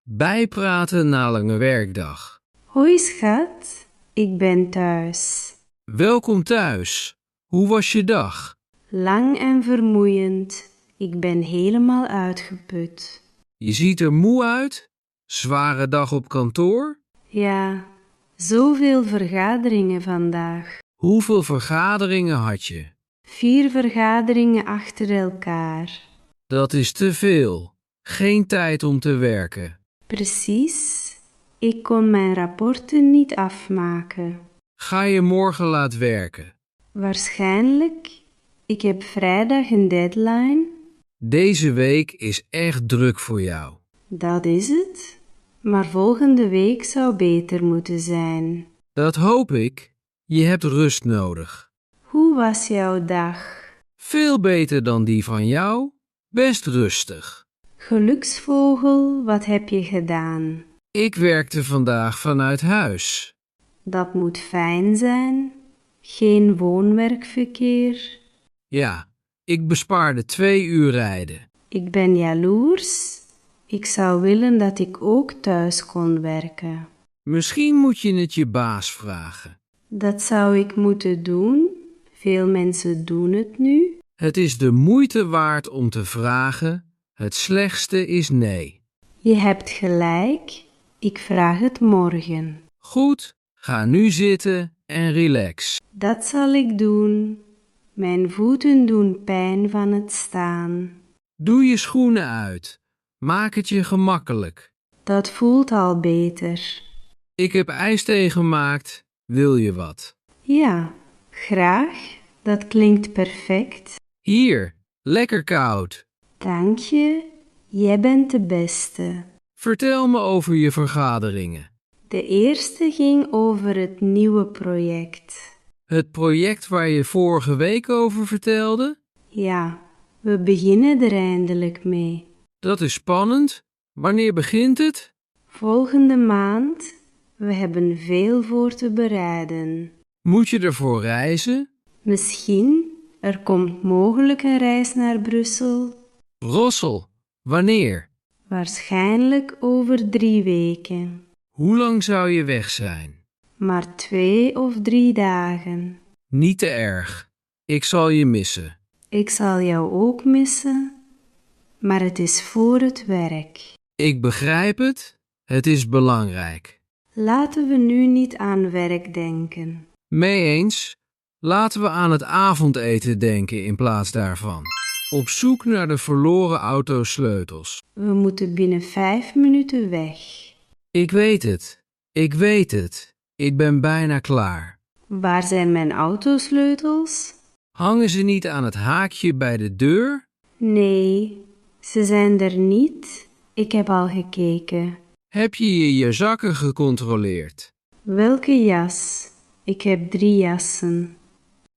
Bijpraten na lange werkdag. Hoi schat, ik ben thuis. Welkom thuis. Hoe was je dag? Lang en vermoeiend. Ik ben helemaal uitgeput. Je ziet er moe uit? Zware dag op kantoor? Ja, zoveel vergaderingen vandaag. Hoeveel vergaderingen had je? 4 vergaderingen achter elkaar. Dat is te veel. Geen tijd om te werken. Precies. Ik kon mijn rapporten niet afmaken. Ga je morgen laat werken? Waarschijnlijk. Ik heb vrijdag een deadline. Deze week is echt druk voor jou. Dat is het. Maar volgende week zou beter moeten zijn. Dat hoop ik. Je hebt rust nodig. Hoe was jouw dag? Veel beter dan die van jou. Best rustig. Geluksvogel, wat heb je gedaan? Ik werkte vandaag vanuit huis. Dat moet fijn zijn. Geen woon-werkverkeer. Ja, ik bespaarde 2 uur rijden. Ik ben jaloers. Ik zou willen dat ik ook thuis kon werken. Misschien moet je het je baas vragen. Dat zou ik moeten doen. Veel mensen doen het nu. Het is de moeite waard om te vragen. Het slechtste is nee. Je hebt gelijk. Ik vraag het morgen. Goed, ga nu zitten en relax. Dat zal ik doen. Mijn voeten doen pijn van het staan. Doe je schoenen uit. Maak het je gemakkelijk. Dat voelt al beter. Ik heb ijsthee gemaakt. Wil je wat? Ja, graag. Dat klinkt perfect. Hier, lekker koud. Dank je. Jij bent de beste. Vertel me over je vergaderingen. De eerste ging over het nieuwe project. Het project waar je vorige week over vertelde? Ja, we beginnen er eindelijk mee. Dat is spannend. Wanneer begint het? Volgende maand. We hebben veel voor te bereiden. Moet je ervoor reizen? Misschien. Er komt mogelijk een reis naar Brussel. Rossel, wanneer? Waarschijnlijk over 3 weken. Hoe lang zou je weg zijn? Maar 2 of 3 dagen. Niet te erg. Ik zal je missen. Ik zal jou ook missen, maar het is voor het werk. Ik begrijp het. Het is belangrijk. Laten we nu niet aan werk denken. Mee eens. Laten we aan het avondeten denken in plaats daarvan. Op zoek naar de verloren autosleutels. We moeten binnen 5 minuten weg. Ik weet het. Ik weet het. Ik ben bijna klaar. Waar zijn mijn autosleutels? Hangen ze niet aan het haakje bij de deur? Nee, ze zijn er niet. Ik heb al gekeken. Heb je je zakken gecontroleerd? Welke jas? Ik heb 3 jassen.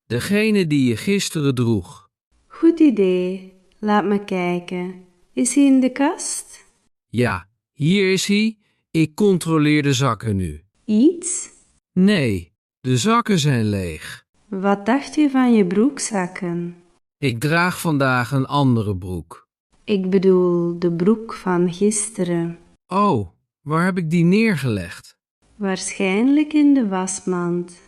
Degene die je gisteren droeg. Goed idee. Laat me kijken. Is hij in de kast? Ja, hier is hij. Ik controleer de zakken nu. Iets? Nee, de zakken zijn leeg. Wat dacht je van je broekzakken? Ik draag vandaag een andere broek. Ik bedoel de broek van gisteren. Oh, waar heb ik die neergelegd? Waarschijnlijk in de wasmand.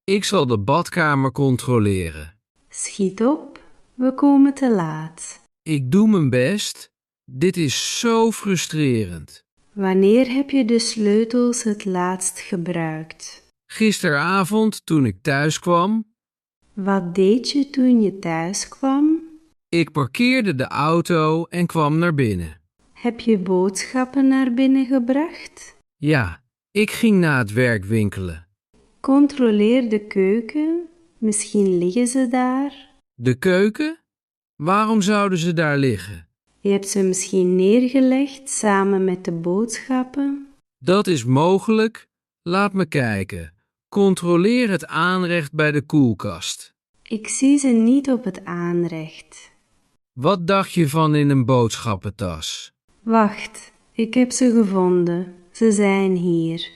Ik zal de badkamer controleren. Schiet op, we komen te laat. Ik doe mijn best. Dit is zo frustrerend. Wanneer heb je de sleutels het laatst gebruikt? Gisteravond toen ik thuis kwam. Wat deed je toen je thuis kwam? Ik parkeerde de auto en kwam naar binnen. Heb je boodschappen naar binnen gebracht? Ja, ik ging na het werk winkelen. Controleer de keuken. Misschien liggen ze daar. De keuken? Waarom zouden ze daar liggen? Je hebt ze misschien neergelegd samen met de boodschappen. Dat is mogelijk. Laat me kijken. Controleer het aanrecht bij de koelkast. Ik zie ze niet op het aanrecht. Wat dacht je van in een boodschappentas? Wacht, ik heb ze gevonden. Ze zijn hier.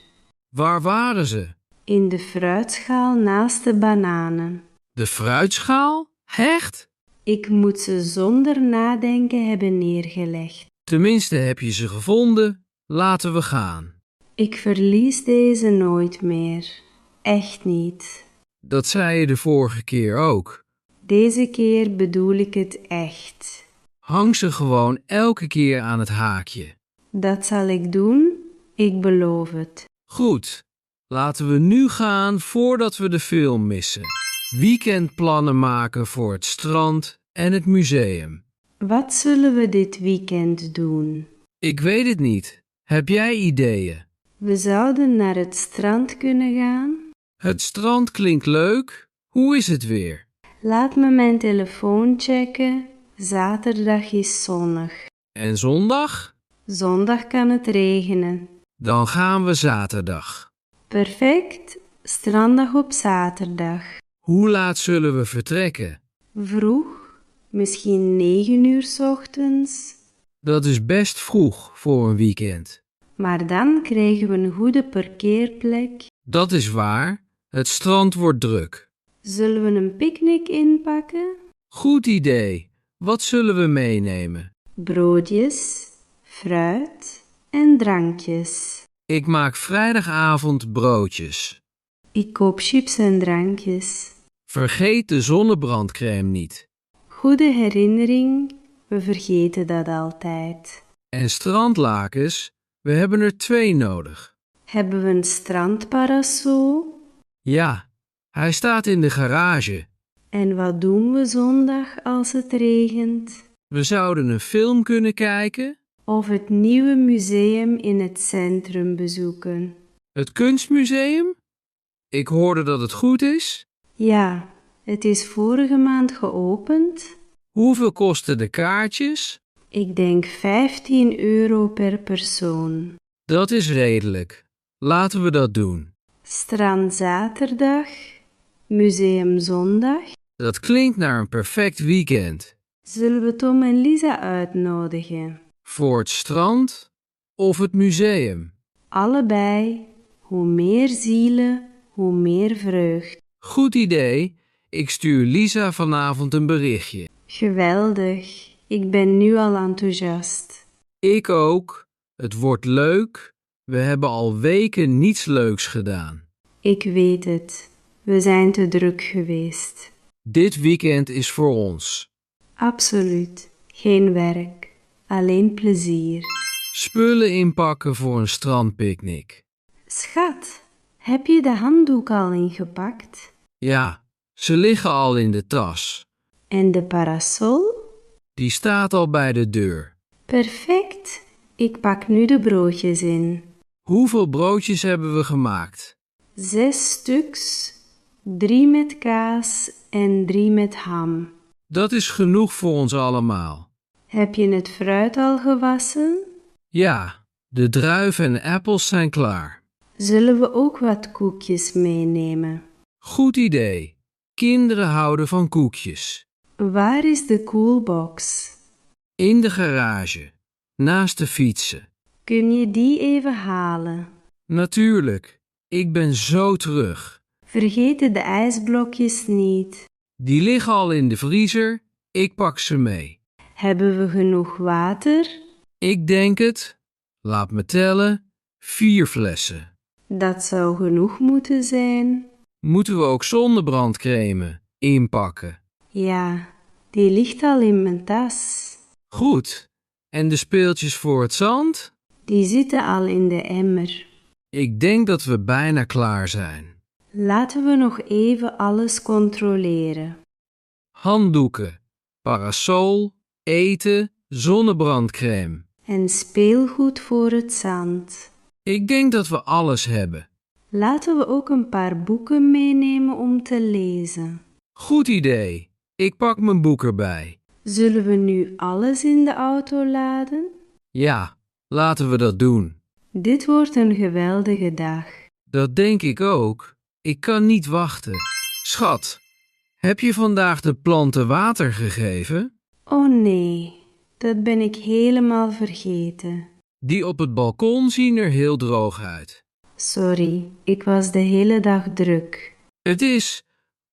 Waar waren ze? In de fruitschaal naast de bananen. De fruitschaal? Echt? Ik moet ze zonder nadenken hebben neergelegd. Tenminste heb je ze gevonden. Laten we gaan. Ik verlies deze nooit meer. Echt niet. Dat zei je de vorige keer ook. Deze keer bedoel ik het echt. Hang ze gewoon elke keer aan het haakje. Dat zal ik doen, ik beloof het. Goed, laten we nu gaan voordat we de film missen. Weekendplannen maken voor het strand en het museum. Wat zullen we dit weekend doen? Ik weet het niet. Heb jij ideeën? We zouden naar het strand kunnen gaan. Het strand klinkt leuk. Hoe is het weer? Laat me mijn telefoon checken. Zaterdag is zonnig. En zondag? Zondag kan het regenen. Dan gaan we zaterdag. Perfect, stranddag op zaterdag. Hoe laat zullen we vertrekken? Vroeg, misschien 9 uur 's ochtends. Dat is best vroeg voor een weekend. Maar dan krijgen we een goede parkeerplek. Dat is waar. Het strand wordt druk. Zullen we een picknick inpakken? Goed idee. Wat zullen we meenemen? Broodjes, fruit en drankjes. Ik maak vrijdagavond broodjes. Ik koop chips en drankjes. Vergeet de zonnebrandcrème niet. Goede herinnering, we vergeten dat altijd. En strandlakens, we hebben er 2 nodig. Hebben we een strandparasol? Ja, hij staat in de garage. En wat doen we zondag als het regent? We zouden een film kunnen kijken. Of het nieuwe museum in het centrum bezoeken. Het kunstmuseum? Ik hoorde dat het goed is. Ja, het is vorige maand geopend. Hoeveel kosten de kaartjes? Ik denk 15 euro per persoon. Dat is redelijk. Laten we dat doen. Strand zaterdag, museum zondag. Dat klinkt naar een perfect weekend. Zullen we Tom en Lisa uitnodigen? Voor het strand of het museum? Allebei. Hoe meer zielen, hoe meer vreugd. Goed idee. Ik stuur Lisa vanavond een berichtje. Geweldig. Ik ben nu al enthousiast. Ik ook. Het wordt leuk. We hebben al weken niets leuks gedaan. Ik weet het. We zijn te druk geweest. Dit weekend is voor ons. Absoluut. Geen werk. Alleen plezier. Spullen inpakken voor een strandpicknick. Schat, heb je de handdoek al ingepakt? Ja, ze liggen al in de tas. En de parasol? Die staat al bij de deur. Perfect. Ik pak nu de broodjes in. Hoeveel broodjes hebben we gemaakt? 6 stuks, 3 met kaas en 3 met ham. Dat is genoeg voor ons allemaal. Heb je het fruit al gewassen? Ja, de druiven en appels zijn klaar. Zullen we ook wat koekjes meenemen? Goed idee. Kinderen houden van koekjes. Waar is de koelbox? In de garage, naast de fietsen. Kun je die even halen? Natuurlijk, ik ben zo terug. Vergeet de ijsblokjes niet. Die liggen al in de vriezer, ik pak ze mee. Hebben we genoeg water? Ik denk het. Laat me tellen. 4 flessen. Dat zou genoeg moeten zijn. Moeten we ook zonnebrandcrème inpakken? Ja, die ligt al in mijn tas. Goed. En de speeltjes voor het zand? Die zitten al in de emmer. Ik denk dat we bijna klaar zijn. Laten we nog even alles controleren. Handdoeken, parasol, eten, zonnebrandcrème. En speelgoed voor het zand. Ik denk dat we alles hebben. Laten we ook een paar boeken meenemen om te lezen. Goed idee. Ik pak mijn boek erbij. Zullen we nu alles in de auto laden? Ja, laten we dat doen. Dit wordt een geweldige dag. Dat denk ik ook. Ik kan niet wachten. Schat, heb je vandaag de planten water gegeven? Oh nee, dat ben ik helemaal vergeten. Die op het balkon zien er heel droog uit. Sorry, ik was de hele dag druk. Het is...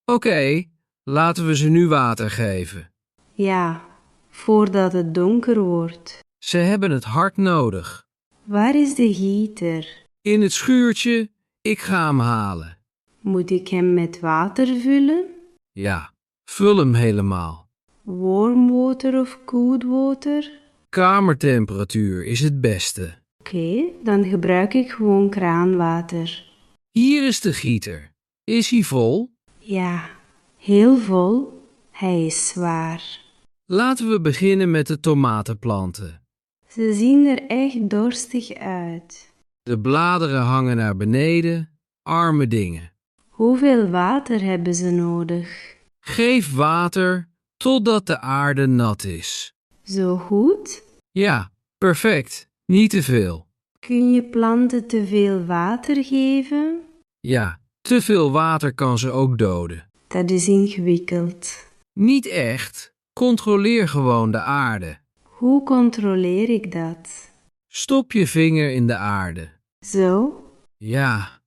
Oké, laten we ze nu water geven. Ja, voordat het donker wordt. Ze hebben het hard nodig. Waar is de gieter? In het schuurtje, ik ga hem halen. Moet ik hem met water vullen? Ja, vul hem helemaal. Warm water of cold water? Kamertemperatuur is het beste. Oké, dan gebruik ik gewoon kraanwater. Hier is de gieter. Is hij vol? Ja, heel vol. Hij is zwaar. Laten we beginnen met de tomatenplanten. Ze zien er echt dorstig uit. De bladeren hangen naar beneden, arme dingen. Hoeveel water hebben ze nodig? Geef water totdat de aarde nat is. Zo goed? Ja, perfect. Niet te veel. Kun je planten te veel water geven? Ja, te veel water kan ze ook doden. Dat is ingewikkeld. Niet echt. Controleer gewoon de aarde. Hoe controleer ik dat? Stop je vinger in de aarde. Zo? Ja.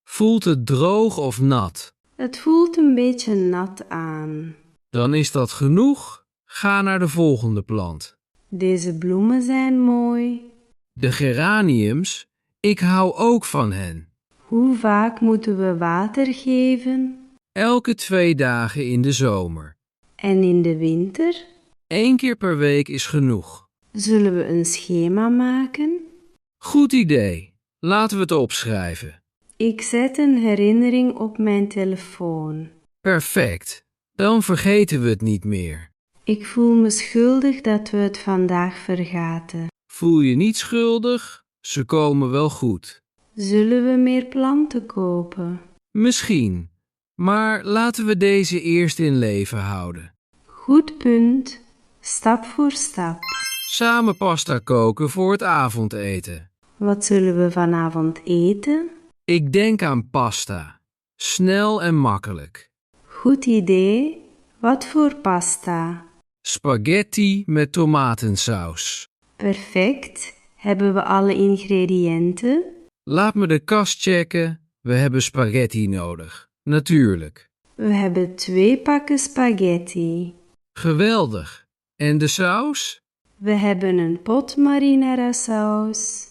Voelt het droog of nat? Het voelt een beetje nat aan. Dan is dat genoeg. Ga naar de volgende plant. Deze bloemen zijn mooi. De geraniums, ik hou ook van hen. Hoe vaak moeten we water geven? Elke 2 dagen in de zomer. En in de winter? 1 keer per week is genoeg. Zullen we een schema maken? Goed idee. Laten we het opschrijven. Ik zet een herinnering op mijn telefoon. Perfect. Dan vergeten we het niet meer. Ik voel me schuldig dat we het vandaag vergaten. Voel je niet schuldig? Ze komen wel goed. Zullen we meer planten kopen? Misschien. Maar laten we deze eerst in leven houden. Goed punt. Stap voor stap. Samen pasta koken voor het avondeten. Wat zullen we vanavond eten? Ik denk aan pasta. Snel en makkelijk. Goed idee. Wat voor pasta? Spaghetti met tomatensaus. Perfect. Hebben we alle ingrediënten? Laat me de kast checken. We hebben spaghetti nodig. Natuurlijk. We hebben 2 pakken spaghetti. Geweldig. En de saus? We hebben een pot marinara saus.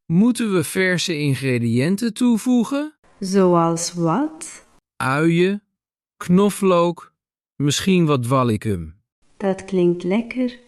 Moeten we verse ingrediënten toevoegen? Zoals wat? Uien, knoflook, misschien wat wallicum. Dat klinkt lekker.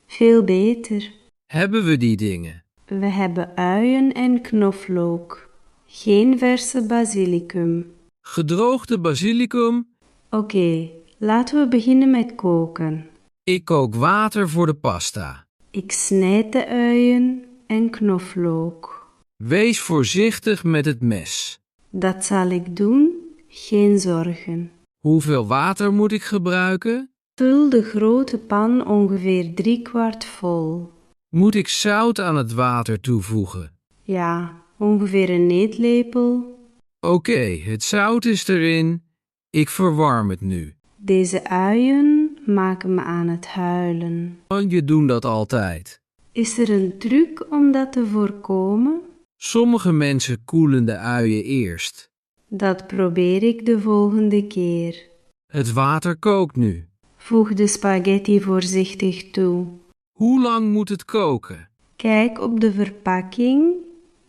Veel beter. Hebben we die dingen? We hebben uien en knoflook. Geen verse basilicum. Gedroogde basilicum? Oké, laten we beginnen met koken. Ik kook water voor de pasta. Ik snijd de uien en knoflook. Wees voorzichtig met het mes. Dat zal ik doen, geen zorgen. Hoeveel water moet ik gebruiken? Vul de grote pan ongeveer 3/4 vol. Moet ik zout aan het water toevoegen? Ja, ongeveer een eetlepel. Oké, het zout is erin. Ik verwarm het nu. Deze uien maken me aan het huilen. Want je doet dat altijd. Is er een truc om dat te voorkomen? Sommige mensen koelen de uien eerst. Dat probeer ik de volgende keer. Het water kookt nu. Voeg de spaghetti voorzichtig toe. Hoe lang moet het koken? Kijk op de verpakking,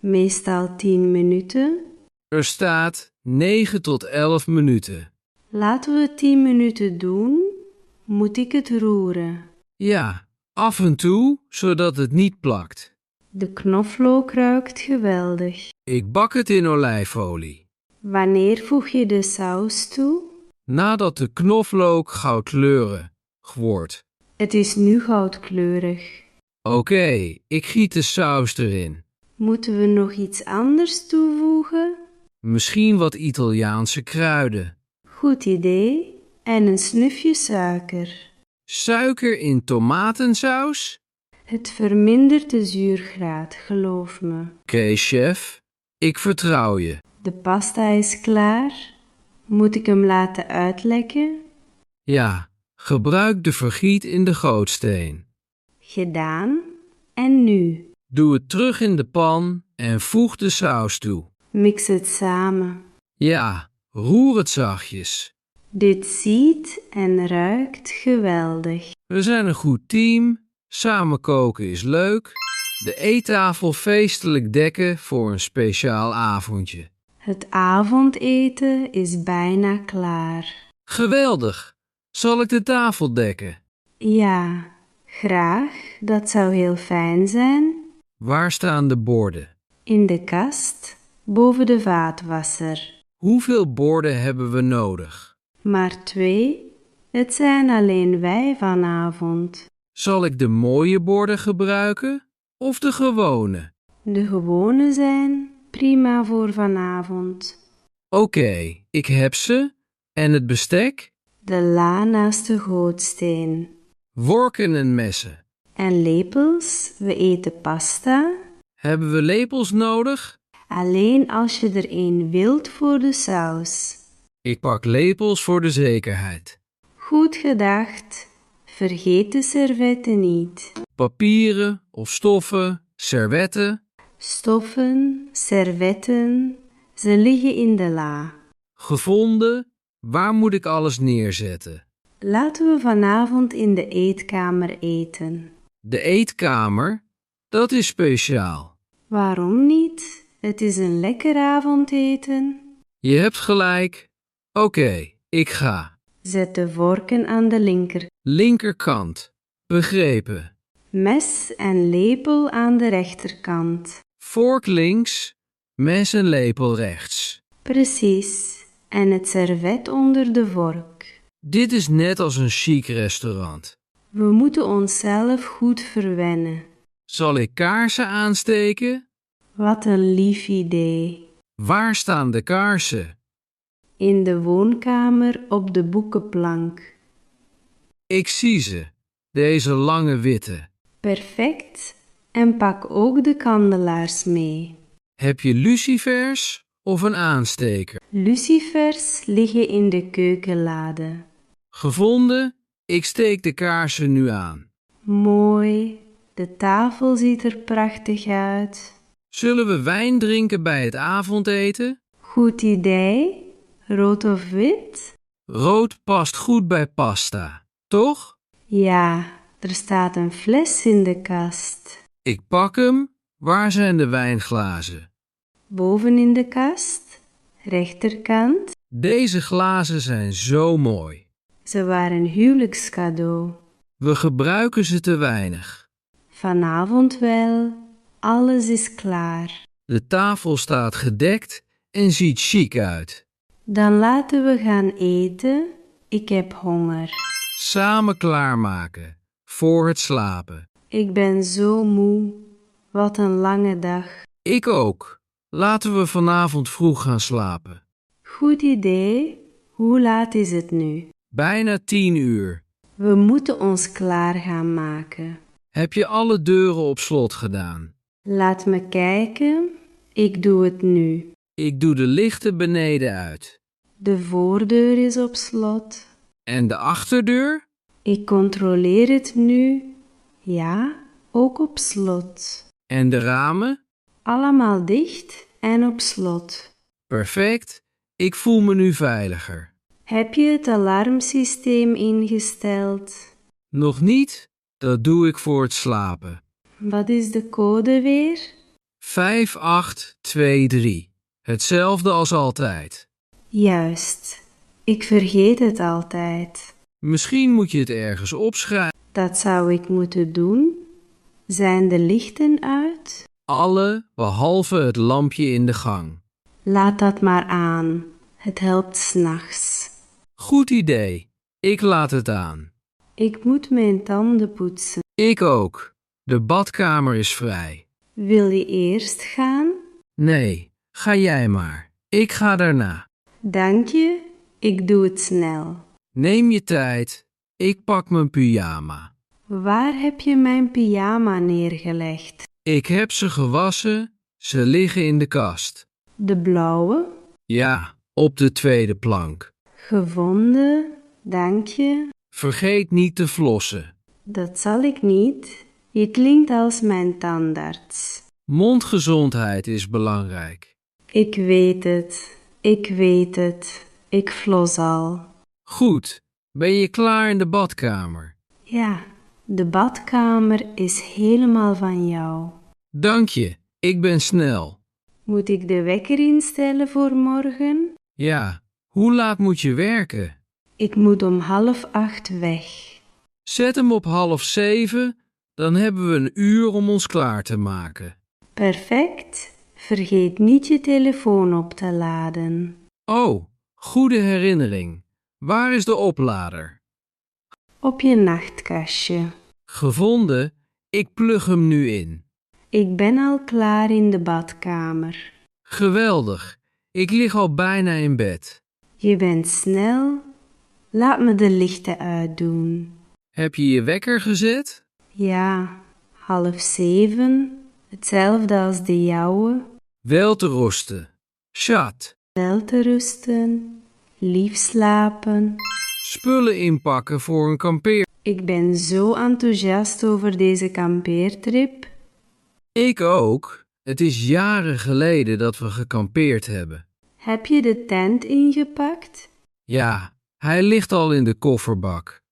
meestal 10 minuten. Er staat 9 tot 11 minuten. Laten we 10 minuten doen. Moet ik het roeren? Ja, af en toe, zodat het niet plakt. De knoflook ruikt geweldig. Ik bak het in olijfolie. Wanneer voeg je de saus toe? Nadat de knoflook goudkleurig wordt. Het is nu goudkleurig. Oké, ik giet de saus erin. Moeten we nog iets anders toevoegen? Misschien wat Italiaanse kruiden. Goed idee. En een snufje suiker. Suiker in tomatensaus? Het vermindert de zuurgraad, geloof me. Oké, chef. Ik vertrouw je. De pasta is klaar. Moet ik hem laten uitlekken? Ja, gebruik de vergiet in de gootsteen. Gedaan. En nu? Doe het terug in de pan en voeg de saus toe. Mix het samen. Ja, roer het zachtjes. Dit ziet en ruikt geweldig. We zijn een goed team. Samen koken is leuk. De eettafel feestelijk dekken voor een speciaal avondje. Het avondeten is bijna klaar. Geweldig! Zal ik de tafel dekken? Ja, graag. Dat zou heel fijn zijn. Waar staan de borden? In de kast, boven de vaatwasser. Hoeveel borden hebben we nodig? Maar 2, het zijn alleen wij vanavond. Zal ik de mooie borden gebruiken of de gewone? De gewone zijn prima voor vanavond. Oké, ik heb ze. En het bestek? De la naast de gootsteen. Vorken en messen. En lepels, we eten pasta. Hebben we lepels nodig? Alleen als je er een wilt voor de saus. Ik pak lepels voor de zekerheid. Goed gedacht. Vergeet de servetten niet. Papieren of stoffen, servetten. Stoffen, servetten, ze liggen in de la. Gevonden. Waar moet ik alles neerzetten? Laten we vanavond in de eetkamer eten. De eetkamer? Dat is speciaal. Waarom niet? Het is een lekker avondeten. Je hebt gelijk. Oké, ik ga. Zet de vorken aan de Linkerkant. Begrepen. mes en lepel aan de rechterkant. Vork links, mes en lepel rechts. Precies. En het servet onder de vork. Dit is net als een chic restaurant. We moeten onszelf goed verwennen. Zal ik kaarsen aansteken? Wat een lief idee. Waar staan de kaarsen? In de woonkamer op de boekenplank. Ik zie ze. Deze lange witte. Perfect. En pak ook de kandelaars mee. Heb je lucifers of een aansteker? Lucifers liggen in de keukenlade. Gevonden? Ik steek de kaarsen nu aan. Mooi. De tafel ziet er prachtig uit. Zullen we wijn drinken bij het avondeten? Goed idee. Rood of wit? Rood past goed bij pasta, toch? Ja, er staat een fles in de kast. Ik pak hem. Waar zijn de wijnglazen? Boven in de kast, rechterkant. Deze glazen zijn zo mooi. Ze waren huwelijkscadeau. We gebruiken ze te weinig. Vanavond wel, alles is klaar. De tafel staat gedekt en ziet chic uit. Dan laten we gaan eten. Ik heb honger. Samen klaarmaken, voor het slapen. Ik ben zo moe. Wat een lange dag. Ik ook. Laten we vanavond vroeg gaan slapen. Goed idee. Hoe laat is het nu? Bijna 10 uur. We moeten ons klaar gaan maken. Heb je alle deuren op slot gedaan? Laat me kijken. Ik doe het nu. Ik doe de lichten beneden uit. De voordeur is op slot. En de achterdeur? Ik controleer het nu. Ja, ook op slot. En de ramen? Allemaal dicht en op slot. Perfect. Ik voel me nu veiliger. Heb je het alarmsysteem ingesteld? Nog niet? Dat doe ik voor het slapen. Wat is de code weer? 5823. Hetzelfde als altijd. Juist. Ik vergeet het altijd. Misschien moet je het ergens opschrijven. Dat zou ik moeten doen. Zijn de lichten uit? Alle behalve het lampje in de gang. Laat dat maar aan. Het helpt 's nachts. Goed idee. Ik laat het aan. Ik moet mijn tanden poetsen. Ik ook. De badkamer is vrij. Wil je eerst gaan? Nee, ga jij maar. Ik ga daarna. Dank je. Ik doe het snel. Neem je tijd. Ik pak mijn pyjama. Waar heb je mijn pyjama neergelegd? Ik heb ze gewassen. Ze liggen in de kast. De blauwe? Ja, op de tweede plank. Gevonden. Dank je. Vergeet niet te flossen. Dat zal ik niet. Je klinkt als mijn tandarts. Mondgezondheid is belangrijk. Ik weet het. Ik weet het. Ik flos al. Goed. Ben je klaar in de badkamer? Ja, de badkamer is helemaal van jou. Dank je, ik ben snel. Moet ik de wekker instellen voor morgen? Ja, hoe laat moet je werken? Ik moet om 7:30 weg. Zet hem op 6:30, dan hebben we een uur om ons klaar te maken. Perfect. Vergeet niet je telefoon op te laden. Oh, goede herinnering. Waar is de oplader? Op je nachtkastje. Gevonden, ik plug hem nu in. Ik ben al klaar in de badkamer. Geweldig, ik lig al bijna in bed. Je bent snel. Laat me de lichten uitdoen. Heb je je wekker gezet? Ja, 6:30. Hetzelfde als de jouwe. Wel te rusten. Schat, Wel te rusten. Lief slapen. spullen inpakken voor een kampeer. Ik ben zo enthousiast over deze kampeertrip. Ik ook. Het is jaren geleden dat we gekampeerd hebben. Heb je de tent ingepakt? Ja, hij ligt al in de kofferbak.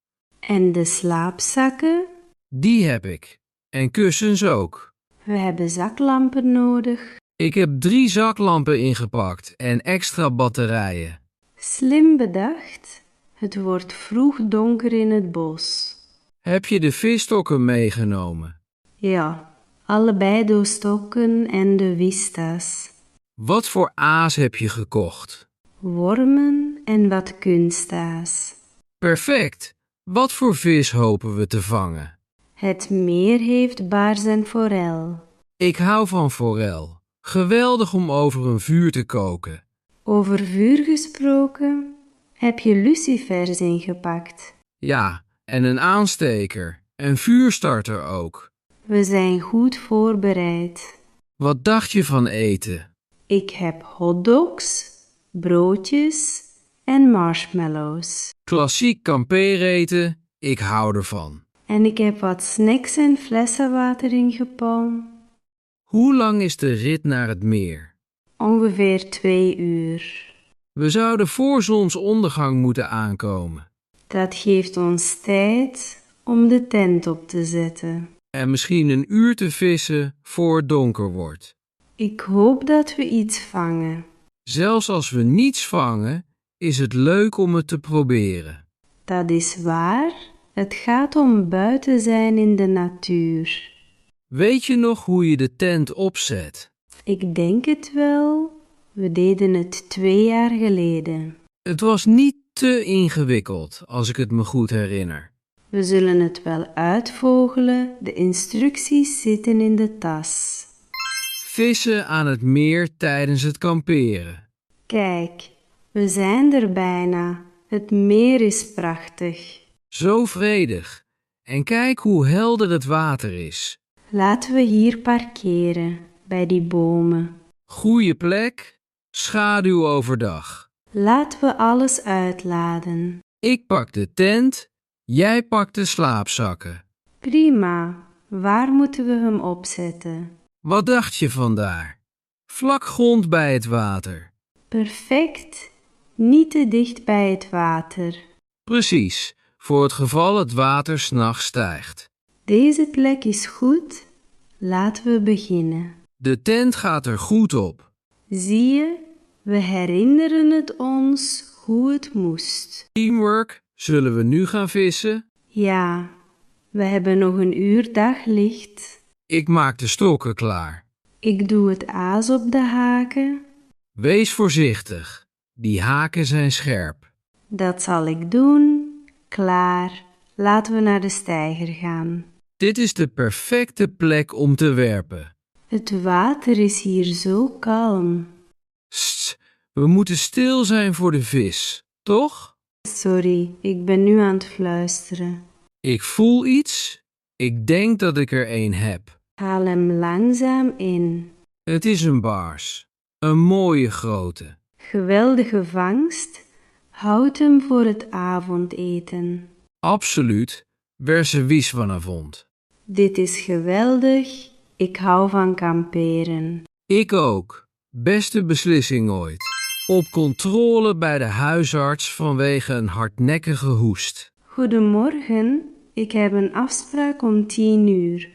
En de slaapzakken? Die heb ik. En kussens ook. We hebben zaklampen nodig. Ik heb 3 zaklampen ingepakt en extra batterijen. Slim bedacht. Het wordt vroeg donker in het bos. Heb je de visstokken meegenomen? Ja, allebei de stokken en de vistas. Wat voor aas heb je gekocht? Wormen en wat kunstaas. Perfect. Wat voor vis hopen we te vangen? Het meer heeft baars en forel. Ik hou van forel. Geweldig om over een vuur te koken. Over vuur gesproken, heb je lucifers ingepakt. Ja, en een aansteker. En vuurstarter ook. We zijn goed voorbereid. Wat dacht je van eten? Ik heb hotdogs, broodjes en marshmallows. Klassiek kampeereten, ik hou ervan. En ik heb wat snacks en flessen water ingepalm. Hoe lang is de rit naar het meer? Ongeveer 2 uur. We zouden voor zonsondergang moeten aankomen. Dat geeft ons tijd om de tent op te zetten. En misschien een uur te vissen voor het donker wordt. Ik hoop dat we iets vangen. Zelfs als we niets vangen, is het leuk om het te proberen. Dat is waar. Het gaat om buiten zijn in de natuur. Weet je nog hoe je de tent opzet? Ik denk het wel. We deden het 2 jaar geleden. Het was niet te ingewikkeld, als ik het me goed herinner. We zullen het wel uitvogelen. De instructies zitten in de tas. Vissen aan het meer tijdens het kamperen. Kijk, we zijn er bijna. Het meer is prachtig. Zo vredig. En kijk hoe helder het water is. Laten we hier parkeren, bij die bomen. Goeie plek, schaduw overdag. Laten we alles uitladen. Ik pak de tent, jij pakt de slaapzakken. Prima. Waar moeten we hem opzetten? Wat dacht je vandaar? Vlak grond bij het water. Perfect. Niet te dicht bij het water. Precies, voor het geval het water 's nachts stijgt. Deze plek is goed. Laten we beginnen. De tent gaat er goed op. Zie je, we herinneren het ons hoe het moest. Teamwork, zullen we nu gaan vissen? Ja, we hebben nog een uur daglicht. Ik maak de stokken klaar. Ik doe het aas op de haken. Wees voorzichtig, die haken zijn scherp. Dat zal ik doen. Klaar. Laten we naar de steiger gaan. Dit is de perfecte plek om te werpen. Het water is hier zo kalm. Sst, we moeten stil zijn voor de vis, toch? Sorry, ik ben nu aan het fluisteren. Ik voel iets. Ik denk dat ik er een heb. Haal hem langzaam in. Het is een baars. Een mooie grote. Geweldige vangst. Houd hem voor het avondeten. Absoluut. Verse wies vanavond. Dit is geweldig. Ik hou van kamperen. Ik ook. Beste beslissing ooit. Op controle bij de huisarts vanwege een hardnekkige hoest. Goedemorgen. Ik heb een afspraak om 10 uur.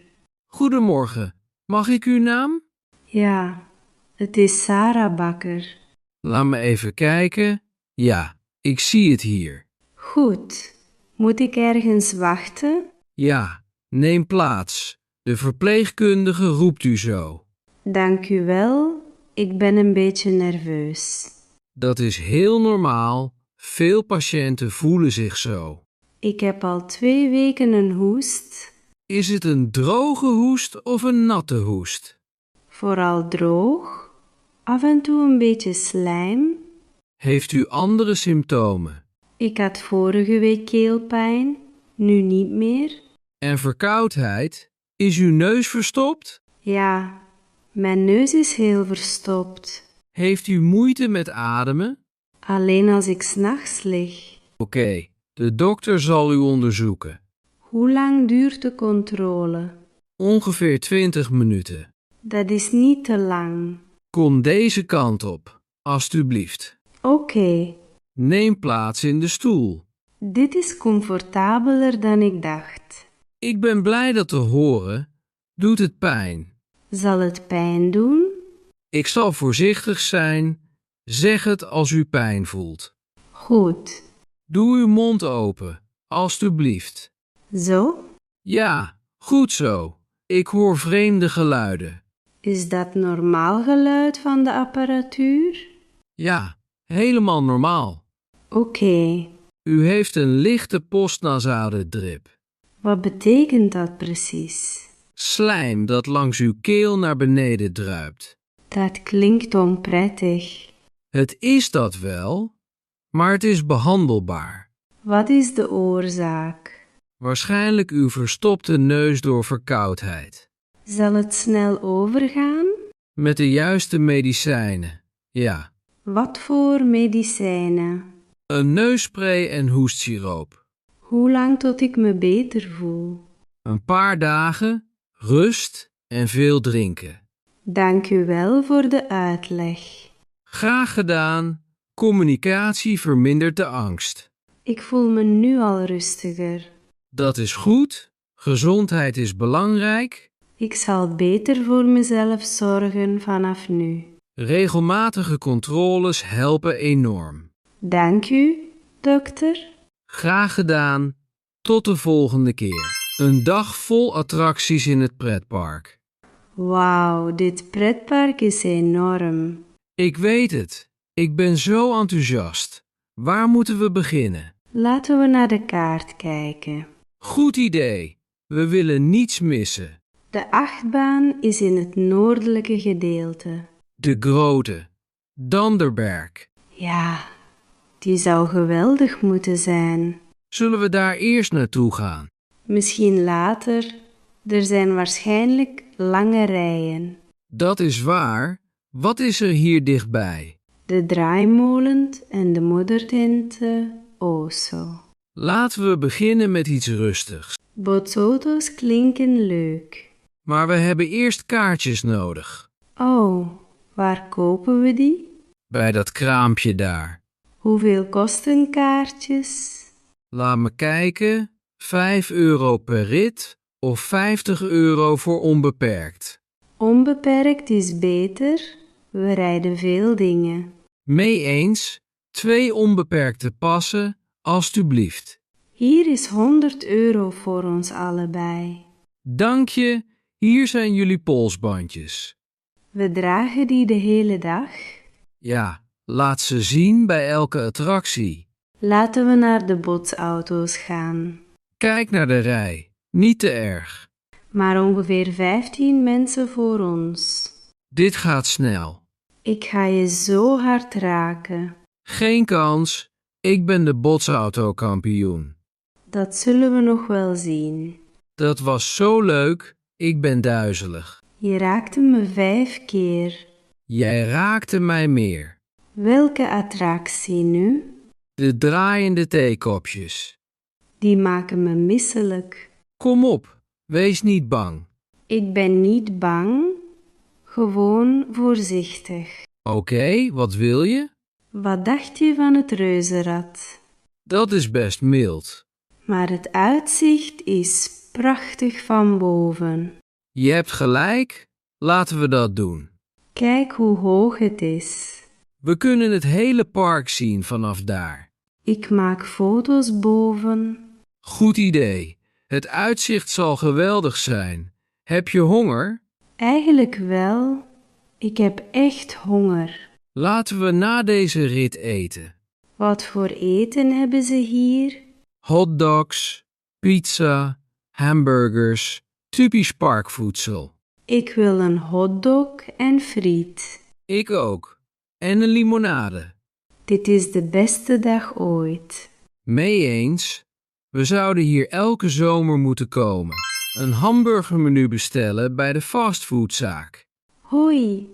Goedemorgen. Mag ik uw naam? Ja, het is Sarah Bakker. Laat me even kijken. Ja, ik zie het hier. Goed. Moet ik ergens wachten? Ja, neem plaats. De verpleegkundige roept u zo. Dank u wel. Ik ben een beetje nerveus. Dat is heel normaal. Veel patiënten voelen zich zo. Ik heb al 2 weken een hoest. Is het een droge hoest of een natte hoest? Vooral droog. Af en toe een beetje slijm. Heeft u andere symptomen? Ik had vorige week keelpijn, nu niet meer. En verkoudheid? Is uw neus verstopt? Ja, mijn neus is heel verstopt. Heeft u moeite met ademen? Alleen als ik 's nachts lig. Oké, de dokter zal u onderzoeken. Hoe lang duurt de controle? Ongeveer 20 minuten. Dat is niet te lang. Kom deze kant op, alstublieft. Oké, Neem plaats in de stoel. dit is comfortabeler dan ik dacht. Ik ben blij dat te horen. Doet het pijn? Zal het pijn doen? Ik zal voorzichtig zijn. Zeg het als u pijn voelt. Goed. Doe uw mond open, alstublieft. Zo? Ja, goed zo. Ik hoor vreemde geluiden. Is dat normaal geluid van de apparatuur? Ja, helemaal normaal. Oké, U heeft een lichte postnasale drip. wat betekent dat precies? Slijm dat langs uw keel naar beneden druipt. Dat klinkt onprettig. Het is dat wel, maar het is behandelbaar. Wat is de oorzaak? Waarschijnlijk uw verstopte neus door verkoudheid. Zal het snel overgaan? Met de juiste medicijnen. Ja, Wat voor medicijnen? een neusspray en hoestsiroop. Hoe lang tot ik me beter voel? Een paar dagen, rust en veel drinken. Dank u wel voor de uitleg. Graag gedaan. Communicatie vermindert de angst. Ik voel me nu al rustiger. Dat is goed. Gezondheid is belangrijk. Ik zal beter voor mezelf zorgen vanaf nu. Regelmatige controles helpen enorm. Dank u, dokter. Graag gedaan. Tot de volgende keer. Een dag vol attracties in het pretpark. Wauw, dit pretpark is enorm. Ik weet het. Ik ben zo enthousiast. Waar moeten we beginnen? Laten we naar de kaart kijken. Goed idee. We willen niets missen. De achtbaan is in het noordelijke gedeelte. De Grote. Danderberg. Ja, die zou geweldig moeten zijn. Zullen we daar eerst naartoe gaan? Misschien later. Er zijn waarschijnlijk lange rijen. Dat is waar. Wat is er hier dichtbij? De draaimolen en de moddertenten, oh zo. Laten we beginnen met iets rustigs. Botsauto's klinken leuk. Maar we hebben eerst kaartjes nodig. Oh, waar kopen we die? Bij dat kraampje daar. Hoeveel kosten kaartjes? Laat me kijken. €5 per rit of €50 voor onbeperkt. Onbeperkt is beter. We rijden veel dingen. Mee eens. 2 onbeperkte passen, alstublieft. Hier is €100 voor ons allebei. Dank je. Hier zijn jullie polsbandjes. We dragen die de hele dag. Ja, laat ze zien bij elke attractie. Laten we naar de botsauto's gaan. Kijk naar de rij. Niet te erg. Maar ongeveer 15 mensen voor ons. Dit gaat snel. Ik ga je zo hard raken. Geen kans. Ik ben de botsautokampioen. Dat zullen we nog wel zien. Dat was zo leuk. Ik ben duizelig. Je raakte me 5 keer. Jij raakte mij meer. Welke attractie nu? De draaiende theekopjes. Die maken me misselijk. Kom op. Wees niet bang. Ik ben niet bang, gewoon voorzichtig. Oké, wat wil je? Wat dacht je van het reuzenrad? Dat is best mild. Maar het uitzicht is prachtig van boven. Je hebt gelijk. Laten we dat doen. Kijk hoe hoog het is. We kunnen het hele park zien vanaf daar. Ik maak foto's boven. Goed idee. Het uitzicht zal geweldig zijn. Heb je honger? Eigenlijk wel. Ik heb echt honger. Laten we na deze rit eten. Wat voor eten hebben ze hier? Hotdogs, pizza, hamburgers, typisch parkvoedsel. Ik wil een hotdog en friet. Ik ook. En een limonade. Dit is de beste dag ooit. Mee eens? We zouden hier elke zomer moeten komen. Een hamburgermenu bestellen bij de fastfoodzaak. Hoi,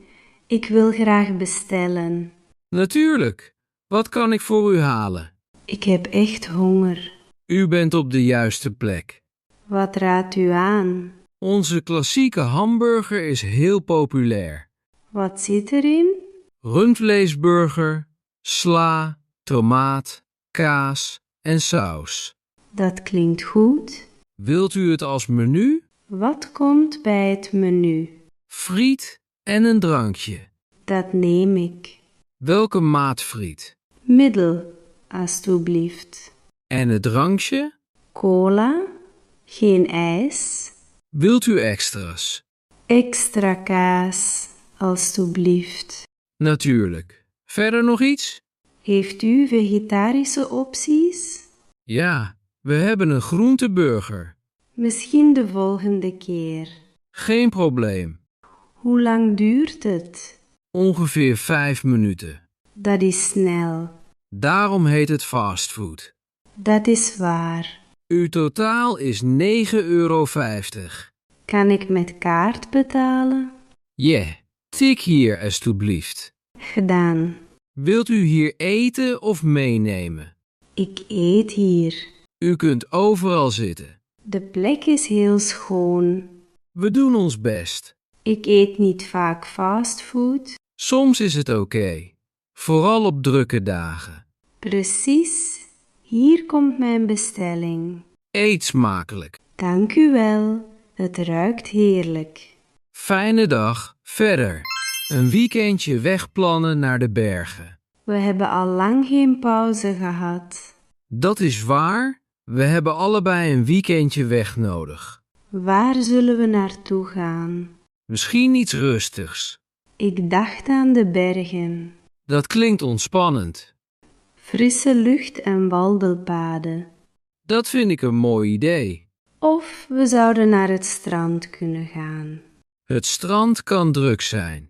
ik wil graag bestellen. Natuurlijk. Wat kan ik voor u halen? Ik heb echt honger. U bent op de juiste plek. Wat raadt u aan? Onze klassieke hamburger is heel populair. Wat zit erin? Rundvleesburger, sla, tomaat, kaas en saus. Dat klinkt goed. Wilt u het als menu? Wat komt bij het menu? Friet en een drankje. Dat neem ik. Welke maat friet? Middel, alstublieft. En het drankje? Cola? Geen ijs? Wilt u extra's? Extra kaas, alstublieft. Natuurlijk. Verder nog iets? Heeft u vegetarische opties? Ja, we hebben een groenteburger. Misschien de volgende keer. Geen probleem. Hoe lang duurt het? Ongeveer 5 minuten. Dat is snel. Daarom heet het fastfood. Dat is waar. Uw totaal is €9,50. Kan ik met kaart betalen? Tik hier alstublieft. Gedaan. Wilt u hier eten of meenemen? Ik eet hier. U kunt overal zitten. De plek is heel schoon. We doen ons best. Ik eet niet vaak fastfood. Soms is het oké. Vooral op drukke dagen. Precies. Hier komt mijn bestelling. Eet smakelijk. Dank u wel. Het ruikt heerlijk. Fijne dag. Verder. Een weekendje wegplannen naar de bergen. We hebben al lang geen pauze gehad. Dat is waar. We hebben allebei een weekendje weg nodig. Waar zullen we naartoe gaan? Misschien iets rustigs. Ik dacht aan de bergen. Dat klinkt ontspannend. Frisse lucht en wandelpaden. Dat vind ik een mooi idee. Of we zouden naar het strand kunnen gaan. Het strand kan druk zijn.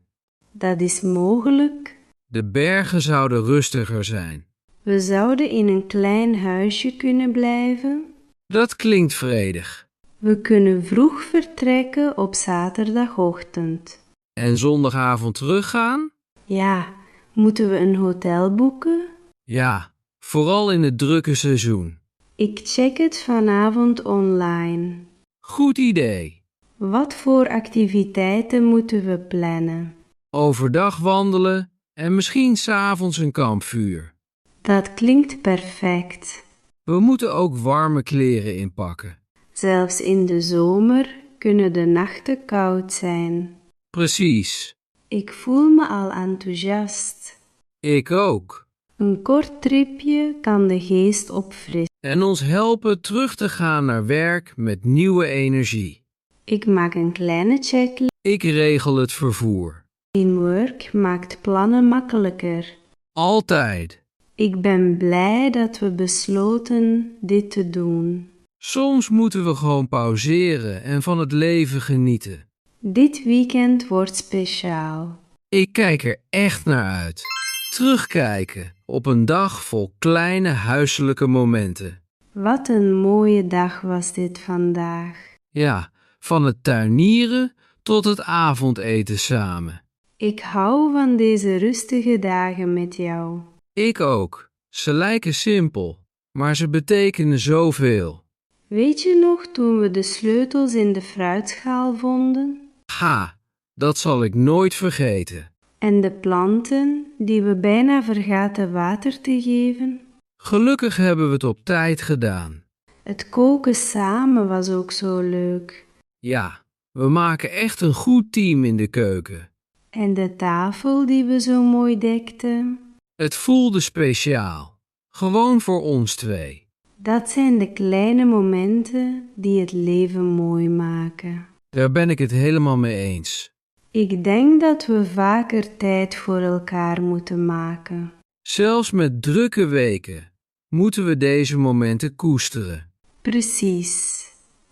Dat is mogelijk. De bergen zouden rustiger zijn. We zouden in een klein huisje kunnen blijven. Dat klinkt vredig. We kunnen vroeg vertrekken op zaterdagochtend. En zondagavond teruggaan? Ja, moeten we een hotel boeken? Ja, vooral in het drukke seizoen. Ik check het vanavond online. Goed idee. Wat voor activiteiten moeten we plannen? Overdag wandelen en misschien 's avonds een kampvuur. Dat klinkt perfect. We moeten ook warme kleren inpakken. Zelfs in de zomer kunnen de nachten koud zijn. Precies. Ik voel me al enthousiast. Ik ook. Een kort tripje kan de geest opfrissen. En ons helpen terug te gaan naar werk met nieuwe energie. Ik maak een kleine checklist. Ik regel het vervoer. Teamwork maakt plannen makkelijker. Altijd. Ik ben blij dat we besloten dit te doen. Soms moeten we gewoon pauzeren en van het leven genieten. Dit weekend wordt speciaal. Ik kijk er echt naar uit. Terugkijken op een dag vol kleine huiselijke momenten. Wat een mooie dag was dit vandaag. Ja, van het tuinieren tot het avondeten samen. Ik hou van deze rustige dagen met jou. Ik ook. Ze lijken simpel, maar ze betekenen zoveel. Weet je nog toen we de sleutels in de fruitschaal vonden? Ha, dat zal ik nooit vergeten. En de planten die we bijna vergaten water te geven? Gelukkig hebben we het op tijd gedaan. Het koken samen was ook zo leuk. Ja, We maken echt een goed team in de keuken. En de tafel die we zo mooi dekten. Het voelde speciaal. Gewoon voor ons twee. Dat zijn de kleine momenten die het leven mooi maken. Daar ben ik het helemaal mee eens. Ik denk dat we vaker tijd voor elkaar moeten maken. Zelfs met drukke weken moeten we deze momenten koesteren. Precies.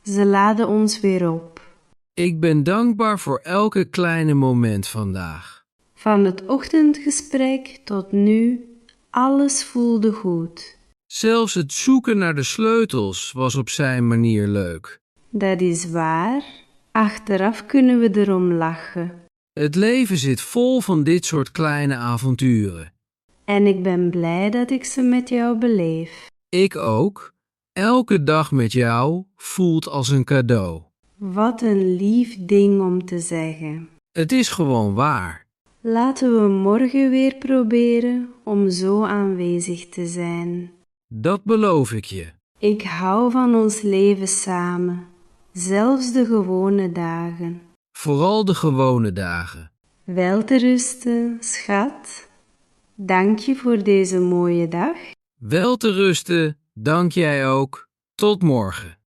Ze laden ons weer op. Ik ben dankbaar voor elke kleine moment vandaag. Van het ochtendgesprek tot nu, alles voelde goed. Zelfs het zoeken naar de sleutels was op zijn manier leuk. Dat is waar. Achteraf kunnen we erom lachen. Het leven zit vol van dit soort kleine avonturen. En ik ben blij dat ik ze met jou beleef. Ik ook. Elke dag met jou voelt als een cadeau. Wat een lief ding om te zeggen. Het is gewoon waar. Laten we morgen weer proberen om zo aanwezig te zijn. Dat beloof ik je. Ik hou van ons leven samen, zelfs de gewone dagen. Vooral de gewone dagen. Welterusten, schat. Dank je voor deze mooie dag. Wel te rusten, dank jij ook. Tot morgen.